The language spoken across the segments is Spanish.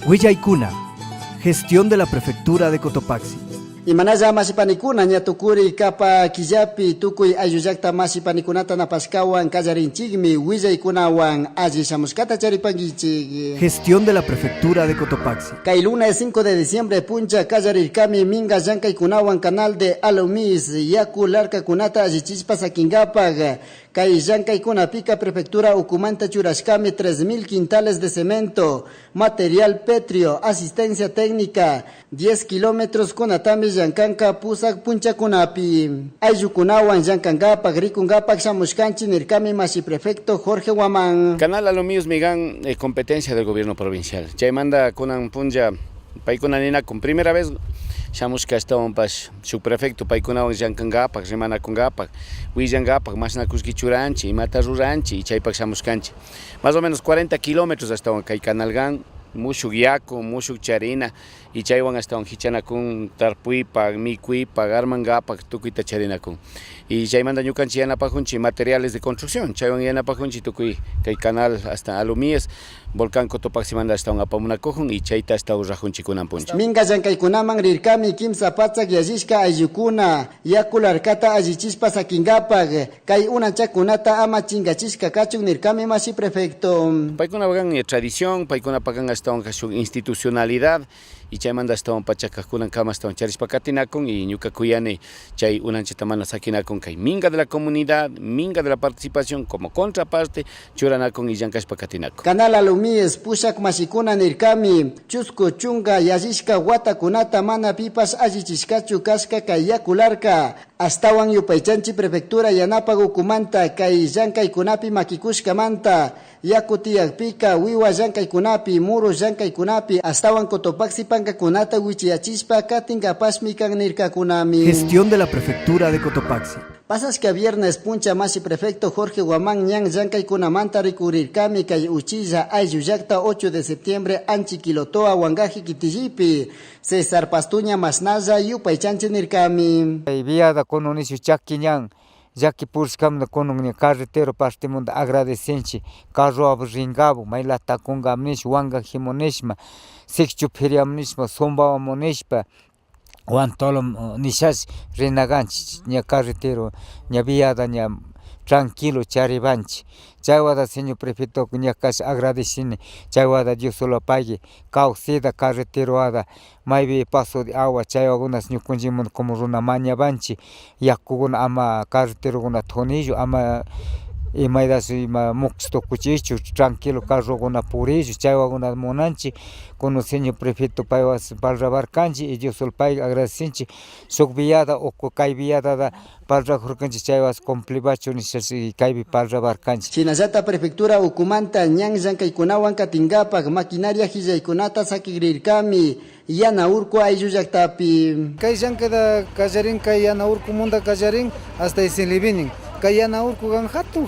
Huillaykuna, gestión de la prefectura de Cotopaxi. Imanalla masipanikuna ñatukuri kapa killapi tukuy ayullakta masipanikunata napaskawan kallarinchikmi willaykunawan alli shamuskata charipankichik. Gestión de la prefectura de Cotopaxi. Kay lunes 5 de diciembre puncha kallarirkami minga llankaykunawan canal de Alomis yaku larkakunata allichispa sakinkapak. Kay llankaykunapika prefectura ukumanta churashkami 3.000 quintales de cemento, material petrio, asistencia técnica, 10 kilómetros kunatami llankanka pusak punchakunapi. Ayllukunawan llankankapak rikunkapak shamushkanchi nirkami masi prefecto Jorge Guamán. Canal Alomius migan competencia del gobierno provincial. Chaymanda kunan punja paykuna nina con primera vez shamushka estaban pas subprefecto paykunawan llankankapak rimanakunkapak willankapak mashnakushki churanchi imata ruranchi y chaypak shamushkanchi. Más o menos 40 kilómetros estaban kay canalgan mushuk yaku, mushuk charina y chaywan estaban hichanakun tarpuypak, mikuypak, armankapak tukuyta charinakun. Y chaymanta ñukanchik yanapajunchik materiales de construcción, chaywan yanapajunchik tukuy kay canal hasta Alomies, volcán Cotopaximanta estaban apamunakujun y chayta estaban rajunchik kunanpunchik. Minga llankaykunaman rirkami kimsa patzak yallishka ayllukuna, yakularkata allichispa sakinkapak, kay unanchakunata ama chingachishka kachuk nirkami masi prefecto. Paykuna pagan tradición, paykuna pagan estaban su institucionalidad y chaymanta estaban pachakakunan kama estaban charishpa katinakun y ñuka kuyani chay unanchata mana sakinakun kay minga de la comunidad, minga de la participación como contraparte churanakun y llankashpa katinakun. Canal Alomies pushak masikuna nirkami chusku chunga yallishka watakunata mana pipas allichishkachu kashka kay yakularka astawan yupaychanchi prefectura yanapak ukumanta kay llankaykunapi makikushkamanta yaku tiyakpika wiwa llankaykunapi muru llankaykunapi astawan Cotopaxi pankakunata wichiyachispa katinkapaschmi kan nirkakunami. Gestión de la prefectura de Cotopaxi. Pasas que viernes puncha masi prefecto Jorge Guamán ñan llankaykunamanta rikurirkami kay uchilla aylluyakta 8 de septiembre anchikilotoa wangaji kitillipi César Pastuña masnalla yupaychanchi nirkami. Viada con un isu chaquiñan Jaki purskam konungni carretero partimunda agradecenchi carro abringabu mailata kungamnish wanga himoneshma sexchu feriamnishma sombawa moneshpa Guantolom nishas renaganchi ña carretero ña viada ña tranquilo charibanchi chaywada señor prefecto ñakas agradecine chaywada Dios solo pague cauceda carretero ada maybe paso de agua chaywagunas ñukunjimun como runa mañabanchi yakuguna ama carretero guna tonillo ama imaydas ima muxto kuchichu tranquilo carro guna purillo chaywaguna monanchi con el señor prefecto paywas parrabarkanchi y Dios solo pague agradecenchi sok viada o kay viada da parra jorkanchi chaywas complibacho ni kaybi parrabarkanchi. Chinazata prefectura ukumanta ñan llankaykunawan katinkapak maquinaria hillaykunata sakigrirkami yana urku aylluyaktapi. Kay llankada kallarin kay yana urku munda kallarin hasta isinlibinin. Kay yana urku gan hatun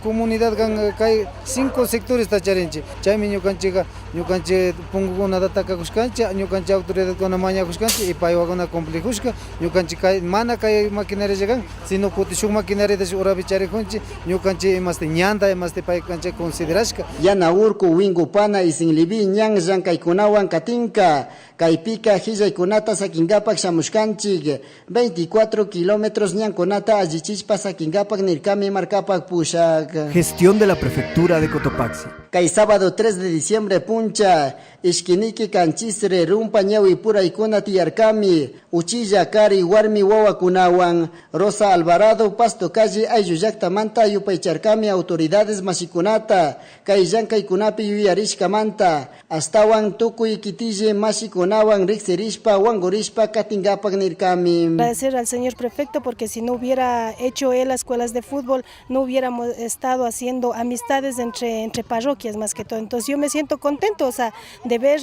comunidad gan kay 5 sectores tacharinchi. Chaymi ñukanchik punkukunata takakushkanchi, ñukanchik autoridad kuna mañakushkanchi y paywakuna complikushka, ñukanchik kay mana kay maquinaria llegan, sino kuti shuk maquinaria de urabi charikunchi, ñukanchik imaste ñanda imaste paykanchik considerashka. Yana urku wingupana isinlibi ñan llankaykunawan katinka, kaypika hillaykunata sakinkapak shamushkanchik, 24 kilómetros ñankunata allichishpa sakinkapak nirkami markapak pushak. Gestión de la prefectura de Cotopaxi. Kay sábado 3 de diciembre puncha, ishkiniki kanchisre rumpa ñawi puraykuna tiyarkami, uchilla kari warmi wawakunawan, Rosa Alvarado pasto calle aylluyaktamanta yupaycharkami autoridades masikunata, kay llankaykunapi yuyarishkamanta, astawan tukuy kitille masikunawan riksirishpa wangurishpa katinkapak nirkami. Agradecer al señor prefecto porque si no hubiera hecho él las escuelas de fútbol, no hubiéramos estado haciendo amistades entre parroquias más que todo. Entonces yo me siento contento, o sea, de ver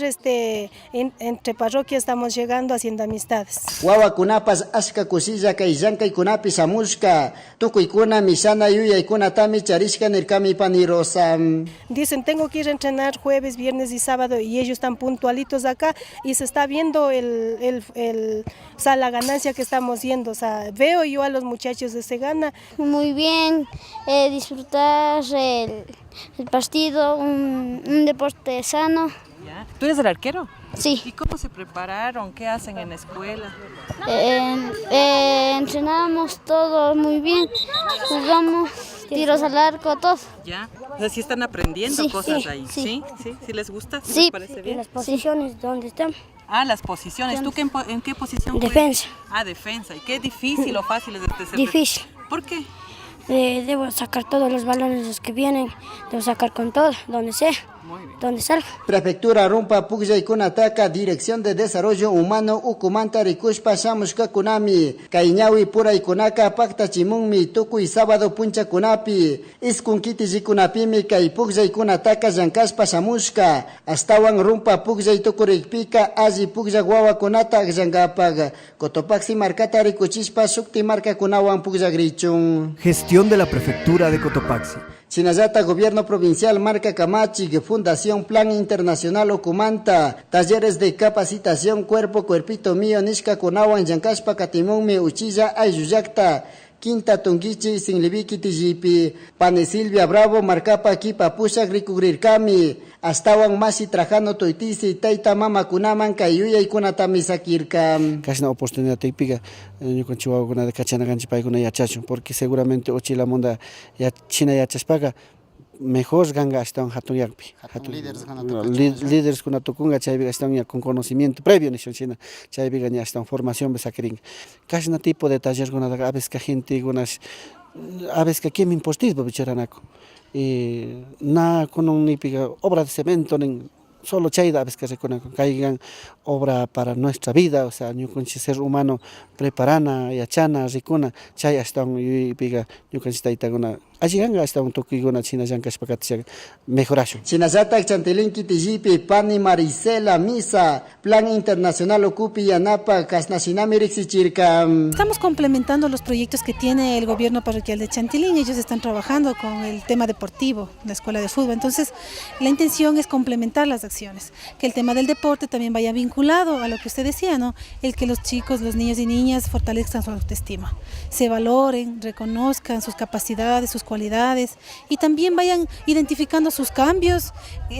entre parroquias estamos llegando haciendo amistades. Wawakunapas ashka kusilla kay llankaykunapi samushka, tukuykuna misana yuyaykunatami charishka nirkami pani Rosa. Dicen, tengo que ir a entrenar jueves, viernes y sábado y ellos están puntualitos acá y se está viendo o sea, la ganancia que estamos yendo, o sea, veo yo a los muchachos de Segana. Muy bien, disfrutar el partido, un deporte sano. ¿Ya? ¿Tú eres el arquero? Sí. ¿Y cómo se prepararon? ¿Qué hacen en la escuela? Entrenamos todo muy bien, jugamos tiros al arco, todo. ¿Ya? O sea, sí están aprendiendo cosas ahí. Sí. ¿Sí les gusta? Sí. ¿Les parece bien? Las posiciones donde están. Ah, las posiciones. ¿Tú en qué posición juegas? Defensa. Ah, defensa. ¿Y qué difícil o fácil es este ser? Difícil. ¿Por qué? Debo sacar todos los balones los que vienen, debo sacar con todo, donde sea, donde salga. Prefectura Rumpa Pugja y Kunataka, Dirección de Desarrollo Humano Ucumanta Rikushpa Shamushka Kunami, Kaiñawi Pura y Kunaka Pacta Chimunmi, Tuku y Sábado Puncha Kunapi, Iskunkiti y Kunapimi, Kai Pugja y Kunataka Yankaspa Shamushka, Astawan Rumpa Pugja y Tukurikpika, Azi Pugja Guawa Kunata Yangapaga, Cotopaxi Marcata Rikuchispa Sukti Marca Kunawan Pugja Grichun. Gestión de la Prefectura de Cotopaxi. Chinayata, Gobierno Provincial, Marca Camachi, Fundación Plan Internacional Ocumanta, Talleres de Capacitación Cuerpo, Cuerpito Mío, Nishka Kunawan, Yankashpa, Katimumi, Uchilla, Ayuyacta, Quinta Tungichi, Sinlibiki Tijipi, Pane Silvia Bravo, Marcapa, Kipa Pusha, Grikugrirkami, Astawan Masi Trajano Toitisi, Taita Mama Kunaman, Kayuya y Kunatamisakirkam. Casi una oportunidad típica, yo con Chihuahua con de Cachana Ganchipay con Yachacho, porque seguramente Ochi la Monda ya China Yachaspaga. Mejor ganga están hatun yakpi. Líderes con atukunga chaybiga están ya con conocimiento previo nishon China. Chaybiga ya están formación besakirin. Casi un tipo de taller con a veces que gente a veces que aquí me impostis bicharanako. Na con un nipiga obra de cemento solo chayda a veces que reconozco caigan obra para nuestra vida, o sea, yo con ser humano preparana y achana ricuna chay están y piga yo con esta itagona allí ganga está un toque gona China yanka spakatsia mejoración. Chinazata Chantilinki Tijipi, Pani Marisela Misa, Plan Internacional Ocupi Yanapa, Kasnasinami Rixichirka. Estamos complementando los proyectos que tiene el gobierno parroquial de Chantilín. Ellos están trabajando con el tema deportivo, la escuela de fútbol. Entonces, la intención es complementar las acciones, que el tema del deporte también vaya vinculado a lo que usted decía, ¿no? El que los chicos, los niños y niñas fortalezcan su autoestima, se valoren, reconozcan sus capacidades, sus cualidades y también vayan identificando sus cambios,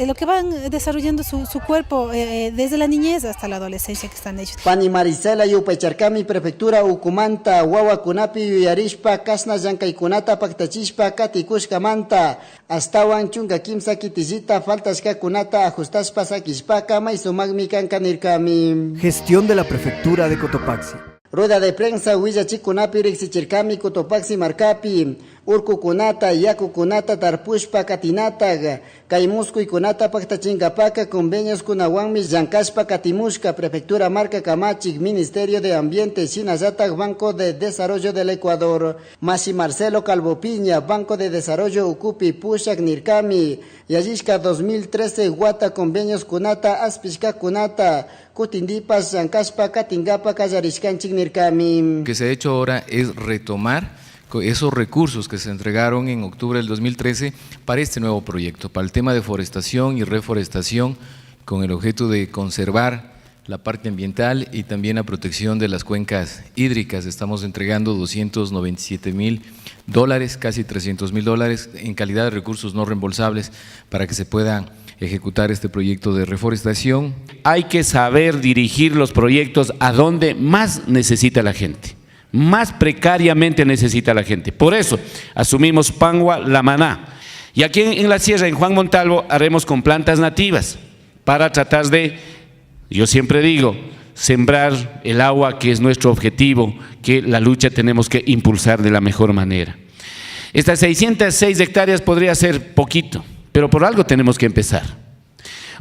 lo que van desarrollando su cuerpo desde la niñez hasta la adolescencia que están ellos. Pani Marisela Yupaycharkami, Prefectura Ucumanta, Wawa Kunapi Yuyarishpa, Kasna Yankaikunata Paktachishpa, Katikushkamanta, Astawan Chunga Kimsa Kitijita, Faltashka Kunata, Ajustaspa Sakishpaka, Maizumagmi Kankanirkami. Gestión de la Prefectura de Cotopaxi. Rueda de prensa Huilla Chikunapi Rixichirkami Cotopaxi Marcapi Urku Kunata Yaku Kunata Tarpushpa Katinata Kaimusku y Kunata Paktachingapaka Convenios Kunawanmi Yankashpa Katimushka Prefectura Marca Camachi Ministerio de Ambiente Chinazata Banco de Desarrollo del Ecuador Masi Marcelo Calvo Piña Banco de Desarrollo Ucupi Pushak Nirkami Yayishka 2013 Guata Convenios Kunata Aspishka Kunata Kutindipas Yankashpa Katingapa Kayarishkanchik Nirkami. Lo que se ha hecho ahora es retomar esos recursos que se entregaron en octubre del 2013 para este nuevo proyecto, para el tema de forestación y reforestación, con el objeto de conservar la parte ambiental y también la protección de las cuencas hídricas. Estamos entregando $297,000, casi $300,000 en calidad de recursos no reembolsables para que se puedan ejecutar este proyecto de reforestación. Hay que saber dirigir los proyectos a donde más necesita la gente, más precariamente necesita la gente. Por eso asumimos Pangua, La Maná. Y aquí en la sierra, en Juan Montalvo, haremos con plantas nativas para tratar de, yo siempre digo, sembrar el agua, que es nuestro objetivo, que la lucha tenemos que impulsar de la mejor manera. Estas 606 hectáreas podría ser poquito, pero por algo tenemos que empezar.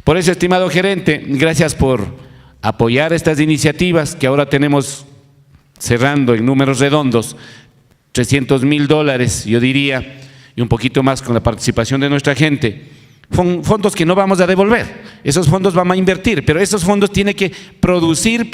Por eso, estimado gerente, gracias por apoyar estas iniciativas que ahora tenemos, cerrando en números redondos, $300,000, yo diría, y un poquito más con la participación de nuestra gente, fondos que no vamos a devolver. esos fondos vamos a invertir, pero esos fondos tienen que producir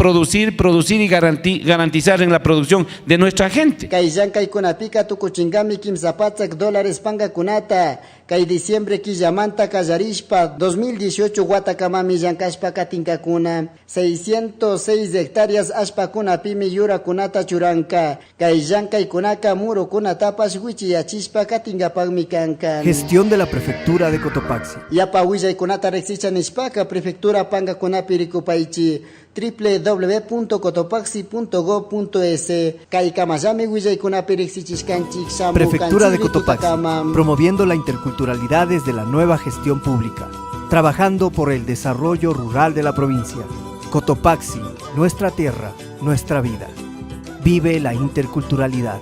y garantizar en la producción de nuestra gente. Kayjan kaykunapika tukuchingami $15 panga kunata. Kay diciembre killamanta kallarishpa 2018 Guatakamami llankashpa katinkakuna 606 hectáreas ashpakunapimi yurakunata churanka. Kay llankaykunaka murukunatapash wichiyachishpa katinkapakmi kankan. Gestión de la Prefectura de Cotopaxi. Yapa willaykunata reksichanishpaka prefectura pangakunapi rikupaychi www.cotopaxi.gov.es. Kay kamayami willaykunapi reksichishkanchik shamu Prefectura de kanchiri Cotopaxi, tutakamam. promoviendo la interculturalidad desde la nueva gestión pública, trabajando por el desarrollo rural de la provincia. Cotopaxi, nuestra tierra, nuestra vida. Vive la interculturalidad.